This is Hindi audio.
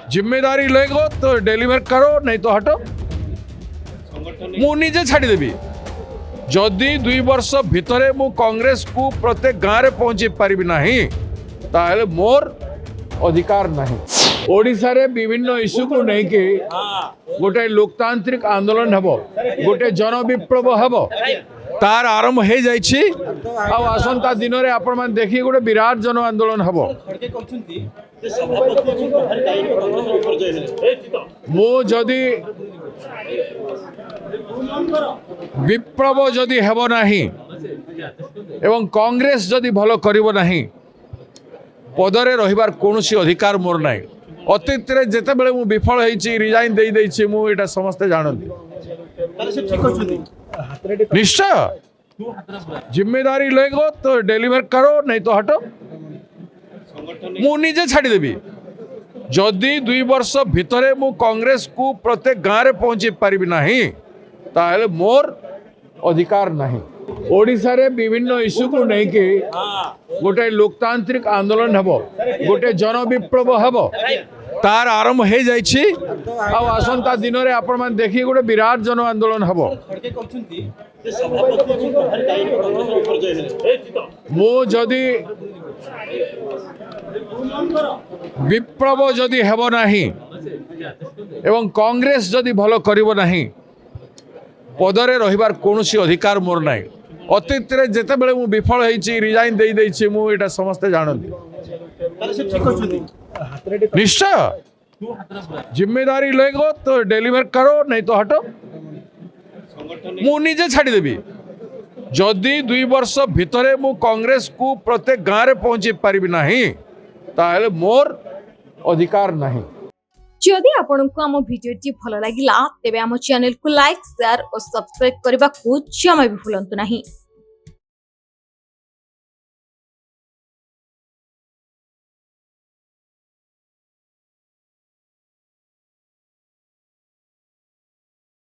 जिम्मेदारी लेगो तो डिलीवर करो, नहीं तो हटो। मु निजे छाड़देवी जदि 2 वर्ष भितर मु कांग्रेस को प्रत्येक गाँव में पहुंची पारि नहीं ताहले मोर अधिकार नहीं। ओडिशा रे विभिन्न इश्यू को लेकिन गोटे लोकतांत्रिक आंदोलन हबो, गोटे जन विप्लव हबो, तार आरंभ हो जाइछि। आसंता दिन में आपण मान देखि गोटे विराट जन आंदोलन हबो। मु जदि विप्लव जदि हेबो नाही एवं कांग्रेस जदि भल करिवो नाही पदरे रहिबार कोनोसी अधिकार मोर नाही। अतीत रे जेते बेले मु विफल होईछि, रिजाइन देई दैछि, मु एटा समस्त जानନ୍ତି। निश्चय जिम्मेदारी लेगो तो डिलीवर करो, नहीं तो हटो। मु निजे छाड़देवी जदि 2 वर्ष भितर मु कांग्रेस को प्रत्येक गाँव में पहुंची पारि नहीं ताहले मोर अधिकार नहीं। ओडिशा रे विभिन्न इश्यू को लेकिन गोटे लोकतांत्रिक आंदोलन हबो, गोटे जन विप्लव हबो, तार आरंभ हो जाइछि। आसंता दिन में आपण मान देखि गोटे विराट जन आंदोलन हबो। मु जदि विप्लव जदि हेबो नाही एवं कांग्रेस जदि भल करिवो नाही पदरे रहिबार कोनोसी अधिकार मोर नाही। अतीत रे जेते बेले मु विफल होईछि, रिजाइन देई दैछि, मु एटा समस्त जानନ୍ତି। निश्चय जिम्मेदारी लेगो तो डिलीवर करो, नहीं तो हटो। मु निजे छाड़देवी जदि 2 वर्ष भितर मु कांग्रेस को प्रत्येक गाँव में पहुंची पारि नहीं ताहले मोर अधिकार नहीं। जदि आपंक आम भिडी भल लगा तेब आम चैनल को लाइक, शेयर और सब्सक्राइब करने को जमा भी भूलु नहीं।